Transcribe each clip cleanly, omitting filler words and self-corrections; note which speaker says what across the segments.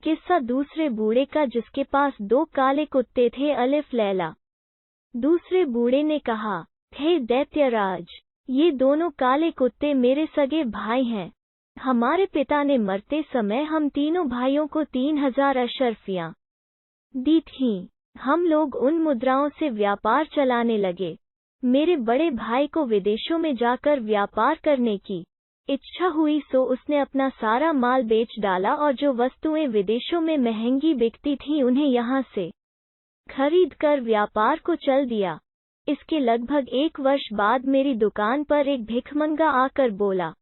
Speaker 1: किस्सा दूसरे बूढ़े का जिसके पास 2 काले कुत्ते थे। अलिफ लैला। दूसरे बूढ़े ने कहा, हे दैत्यराज, ये दोनों काले कुत्ते मेरे सगे भाई हैं। हमारे पिता ने मरते समय हम तीनों भाइयों को 3000 अशर्फियां दी थीं। हम लोग उन मुद्राओं से व्यापार चलाने लगे। मेरे बड़े भाई को विदेशों में जाकर व्यापार करने की इच्छा हुई, सो उसने अपना सारा माल बेच डाला और जो वस्तुएं विदेशों में महंगी बिकती थीं उन्हें यहाँ से खरीद कर व्यापार को चल दिया। इसके लगभग 1 वर्ष बाद मेरी दुकान पर एक भिखमंगा आकर बोला,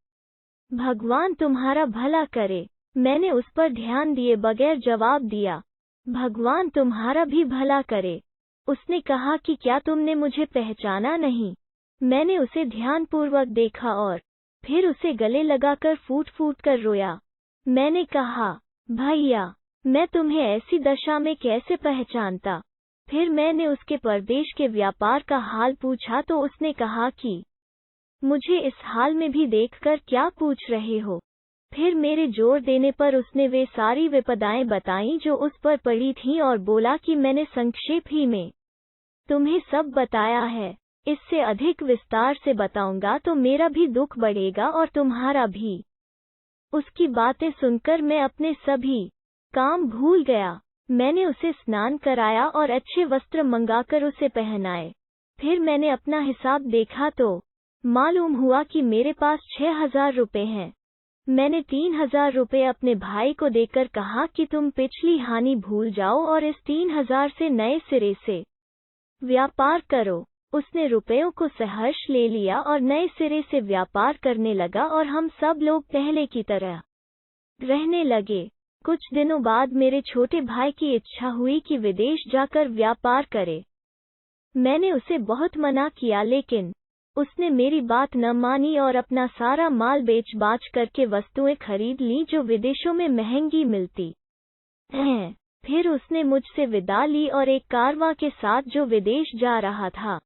Speaker 1: भगवान तुम्हारा भला करे। मैंने उस पर ध्यान दिए बगैर जवाब दिया, भगवान तुम्हारा भी भला करे। उसने कहा कि क्या तुमने मुझे पहचाना नहीं? मैंने उसे ध्यानपूर्वक देखा और फिर उसे गले लगाकर फूट फूट कर रोया। मैंने कहा, भैया, मैं तुम्हें ऐसी दशा में कैसे पहचानता? फिर मैंने उसके परदेश के व्यापार का हाल पूछा तो उसने कहा कि मुझे इस हाल में भी देखकर क्या पूछ रहे हो? फिर मेरे जोर देने पर उसने वे सारी विपदाएं बताईं जो उस पर पड़ी थीं और बोला कि मैंने संक्षेप ही में तुम्हें सब बताया है। इससे अधिक विस्तार से बताऊंगा तो मेरा भी दुख बढ़ेगा और तुम्हारा भी। उसकी बातें सुनकर मैं अपने सभी काम भूल गया। मैंने उसे स्नान कराया और अच्छे वस्त्र मंगाकर उसे पहनाए। फिर मैंने अपना हिसाब देखा तो मालूम हुआ कि मेरे पास 6000 रुपये हैं। मैंने 3000 रुपये अपने भाई को देकर कहा कि तुम पिछली हानि भूल जाओ और इस 3000 से नए सिरे से व्यापार करो। उसने रुपयों को सहर्ष ले लिया और नए सिरे से व्यापार करने लगा और हम सब लोग पहले की तरह रहने लगे। कुछ दिनों बाद मेरे छोटे भाई की इच्छा हुई कि विदेश जाकर व्यापार करे। मैंने उसे बहुत मना किया, लेकिन उसने मेरी बात न मानी और अपना सारा माल बेच बाच करके वस्तुएं खरीद लीं जो विदेशों में महंगी मिलती हैं। फिर उसने मुझसे विदा ली और एक कारवां के साथ जो विदेश जा रहा था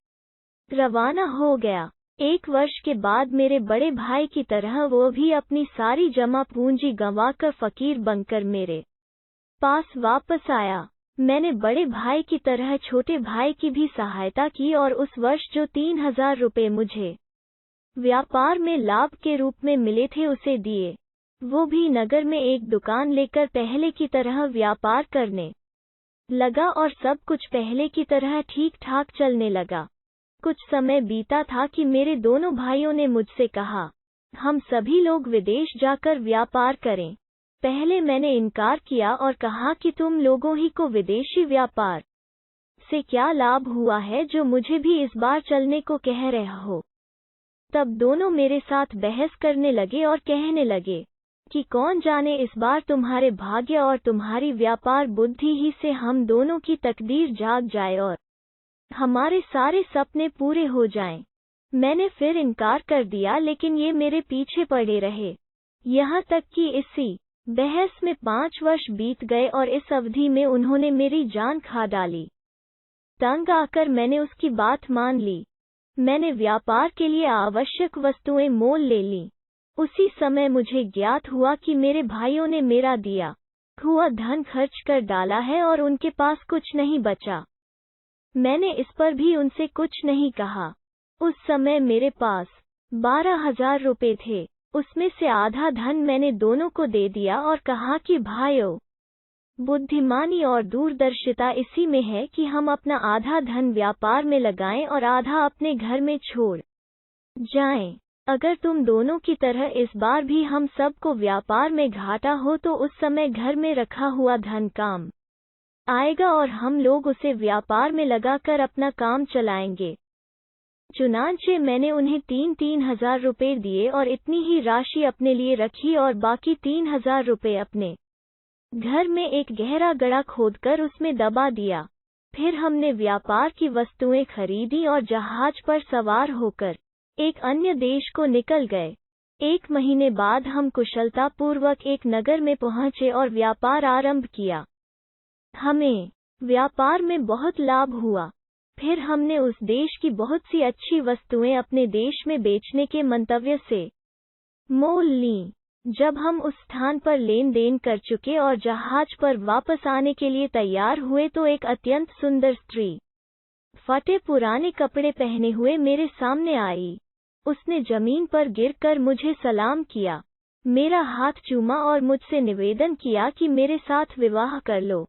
Speaker 1: रवाना हो गया। 1 वर्ष के बाद मेरे बड़े भाई की तरह वो भी अपनी सारी जमा पूंजी गंवाकर फकीर बनकर मेरे पास वापस आया। मैंने बड़े भाई की तरह छोटे भाई की भी सहायता की और उस वर्ष जो 3000 रुपये मुझे व्यापार में लाभ के रूप में मिले थे उसे दिए। वो भी नगर में एक दुकान लेकर पहले की तरह व्यापार करने लगा और सब कुछ पहले की तरह ठीक ठाक चलने लगा। कुछ समय बीता था कि मेरे दोनों भाइयों ने मुझसे कहा, हम सभी लोग विदेश जाकर व्यापार करें। पहले मैंने इनकार किया और कहा कि तुम लोगों ही को विदेशी व्यापार से क्या लाभ हुआ है जो मुझे भी इस बार चलने को कह रहा हो। तब दोनों मेरे साथ बहस करने लगे और कहने लगे कि कौन जाने इस बार तुम्हारे भाग्य और तुम्हारी व्यापार बुद्धि ही से हम दोनों की तकदीर जाग जाए और हमारे सारे सपने पूरे हो जाएं। मैंने फिर इनकार कर दिया, लेकिन ये मेरे पीछे पड़े रहे। यहाँ तक कि इसी बहस में 5 वर्ष बीत गए और इस अवधि में उन्होंने मेरी जान खा डाली। तंग आकर मैंने उसकी बात मान ली। मैंने व्यापार के लिए आवश्यक वस्तुएं मोल ले लीं। उसी समय मुझे ज्ञात हुआ कि मेरे भाइयों ने मेरा दिया हुआ धन खर्च कर डाला है और उनके पास कुछ नहीं बचा। मैंने इस पर भी उनसे कुछ नहीं कहा। उस समय मेरे पास 12000 रुपये थे। उसमें से आधा धन मैंने दोनों को दे दिया और कहा कि भाइयों, बुद्धिमानी और दूरदर्शिता इसी में है कि हम अपना आधा धन व्यापार में लगाएं और आधा अपने घर में छोड़ जाएं। अगर तुम दोनों की तरह इस बार भी हम सबको व्यापार में घाटा हो तो उस समय घर में रखा हुआ धन काम आएगा और हम लोग उसे व्यापार में लगाकर अपना काम चलाएंगे। चुनांचे मैंने उन्हें 3,000 रुपये दिए और इतनी ही राशि अपने लिए रखी और बाकी 3000 रुपये अपने घर में एक गहरा गड्ढा खोदकर उसमें दबा दिया। फिर हमने व्यापार की वस्तुएं खरीदी और जहाज पर सवार होकर एक अन्य देश को निकल गए। 1 महीने बाद हम कुशलतापूर्वक एक नगर में पहुंचे और व्यापार आरंभ किया। हमें व्यापार में बहुत लाभ हुआ। फिर हमने उस देश की बहुत सी अच्छी वस्तुएं अपने देश में बेचने के मंतव्य से मोल लीं। जब हम उस स्थान पर लेन देन कर चुके और जहाज पर वापस आने के लिए तैयार हुए तो एक अत्यंत सुंदर स्त्री फटे पुराने कपड़े पहने हुए मेरे सामने आई। उसने जमीन पर गिरकर मुझे सलाम किया, मेरा हाथ चूमा और मुझसे निवेदन किया कि मेरे साथ विवाह कर लो।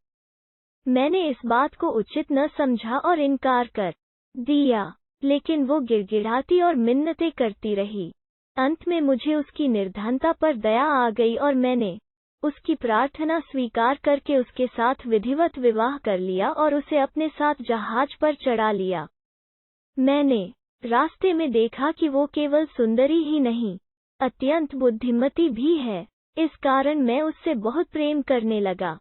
Speaker 1: मैंने इस बात को उचित न समझा और इनकार कर दिया, लेकिन वो गिड़गिड़ाती और मिन्नतें करती रही। अंत में मुझे उसकी निर्धनता पर दया आ गई और मैंने उसकी प्रार्थना स्वीकार करके उसके साथ विधिवत विवाह कर लिया और उसे अपने साथ जहाज पर चढ़ा लिया। मैंने रास्ते में देखा कि वो केवल सुंदरी ही नहीं, अत्यंत बुद्धिमती भी है। इस कारण मैं उससे बहुत प्रेम करने लगा,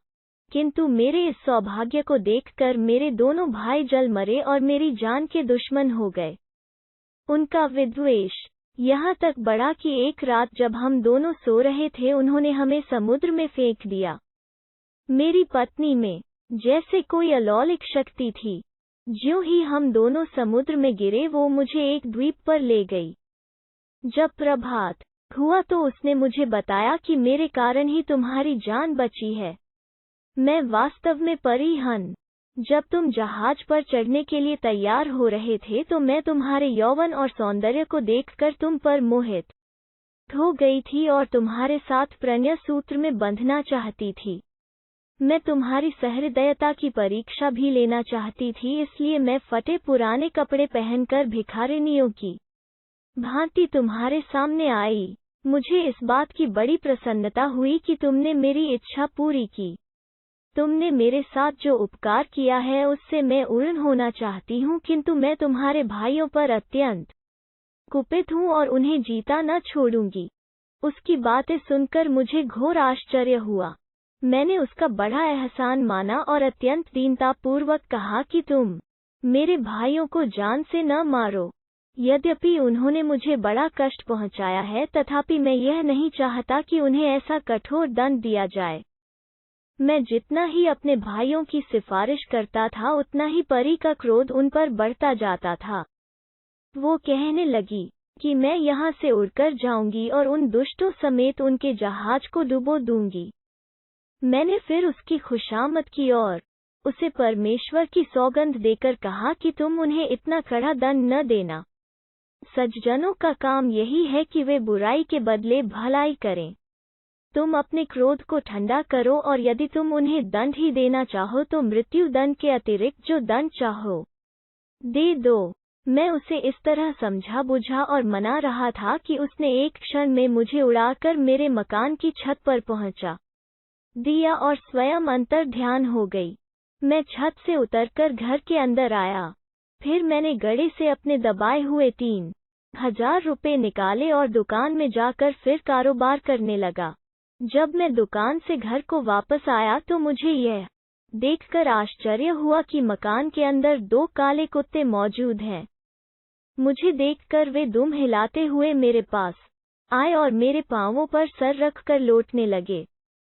Speaker 1: किंतु मेरे इस सौभाग्य को देखकर मेरे दोनों भाई जल मरे और मेरी जान के दुश्मन हो गए। उनका विद्वेष यहाँ तक बढ़ा कि एक रात जब हम दोनों सो रहे थे उन्होंने हमें समुद्र में फेंक दिया। मेरी पत्नी में जैसे कोई अलौकिक शक्ति थी। ज्यों ही हम दोनों समुद्र में गिरे वो मुझे एक द्वीप पर ले गई। जब प्रभात हुआ तो उसने मुझे बताया कि मेरे कारण ही तुम्हारी जान बची है। मैं वास्तव में परी हन। जब तुम जहाज पर चढ़ने के लिए तैयार हो रहे थे तो मैं तुम्हारे यौवन और सौंदर्य को देखकर तुम पर मोहित हो गई थी और तुम्हारे साथ प्रणय सूत्र में बंधना चाहती थी। मैं तुम्हारी सहृदयता की परीक्षा भी लेना चाहती थी, इसलिए मैं फटे पुराने कपड़े पहनकर भिखारिनियों की भांति तुम्हारे सामने आई। मुझे इस बात की बड़ी प्रसन्नता हुई कि तुमने मेरी इच्छा पूरी की। तुमने मेरे साथ जो उपकार किया है उससे मैं ऊर्ण होना चाहती हूँ, किंतु मैं तुम्हारे भाइयों पर अत्यंत कुपित हूँ और उन्हें जीता न छोड़ूंगी। उसकी बातें सुनकर मुझे घोर आश्चर्य हुआ। मैंने उसका बड़ा एहसान माना और अत्यंत दीनतापूर्वक कहा कि तुम मेरे भाइयों को जान से न मारो। यद्यपि उन्होंने मुझे बड़ा कष्ट पहुंचाया है, तथापि मैं यह नहीं चाहता कि उन्हें ऐसा कठोर दंड दिया जाए। मैं जितना ही अपने भाइयों की सिफारिश करता था उतना ही परी का क्रोध उन पर बढ़ता जाता था। वो कहने लगी कि मैं यहाँ से उड़कर जाऊंगी और उन दुष्टों समेत उनके जहाज को डुबो दूंगी। मैंने फिर उसकी खुशामद की और उसे परमेश्वर की सौगंध देकर कहा कि तुम उन्हें इतना कड़ा दंड न देना। सज्जनों का काम यही है कि वे बुराई के बदले भलाई करें। तुम अपने क्रोध को ठंडा करो और यदि तुम उन्हें दंड ही देना चाहो तो मृत्यु दंड के अतिरिक्त जो दंड चाहो दे दो। मैं उसे इस तरह समझा बुझा और मना रहा था कि उसने एक क्षण में मुझे उड़ाकर मेरे मकान की छत पर पहुंचा दिया और स्वयं अंतर ध्यान हो गई। मैं छत से उतरकर घर के अंदर आया। फिर मैंने गड़े से अपने दबाए हुए 3,000 रुपये निकाले और दुकान में जाकर फिर कारोबार करने लगा। जब मैं दुकान से घर को वापस आया तो मुझे यह देखकर आश्चर्य हुआ कि मकान के अंदर 2 काले कुत्ते मौजूद हैं। मुझे देखकर वे दुम हिलाते हुए मेरे पास आए और मेरे पांवों पर सर रखकर लौटने लगे।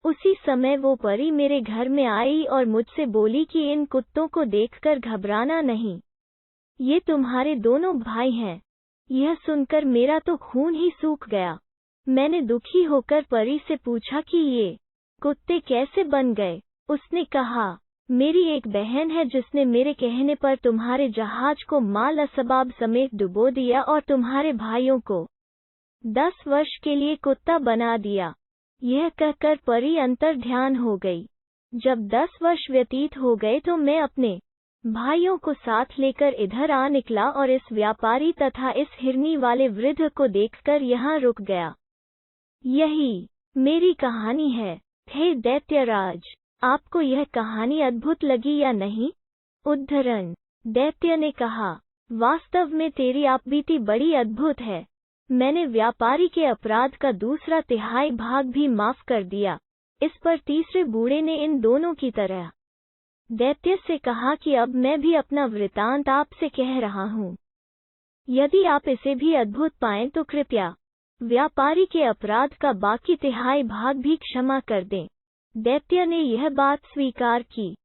Speaker 1: उसी समय वो परी मेरे घर में आई और मुझसे बोली कि इन कुत्तों को देखकर घबराना नहीं, ये तुम्हारे दोनों भाई हैं। यह सुनकर मेरा तो खून ही सूख गया। मैंने दुखी होकर परी से पूछा कि ये कुत्ते कैसे बन गए। उसने कहा, मेरी एक बहन है जिसने मेरे कहने पर तुम्हारे जहाज को माल असबाब समेत डुबो दिया और तुम्हारे भाइयों को 10 वर्ष के लिए कुत्ता बना दिया। यह कहकर परी अंतर ध्यान हो गई। जब 10 वर्ष व्यतीत हो गए तो मैं अपने भाइयों को साथ लेकर इधर आ निकला और इस व्यापारी तथा इस हिरनी वाले वृद्ध को देखकर यहाँ रुक गया। यही मेरी कहानी है। हे दैत्यराज, आपको यह कहानी अद्भुत लगी या नहीं? उद्धरण: दैत्य ने कहा, वास्तव में तेरी आपबीती बड़ी अद्भुत है। मैंने व्यापारी के अपराध का 2/3 भाग भी माफ कर दिया। इस पर तीसरे बूढ़े ने इन दोनों की तरह दैत्य से कहा कि अब मैं भी अपना वृतांत आपसे कह रहा हूँ। यदि आप इसे भी अद्भुत पाएं तो कृपया व्यापारी के अपराध का बाकी 3/4 भाग भी क्षमा कर दें। दैत्य ने यह बात स्वीकार की।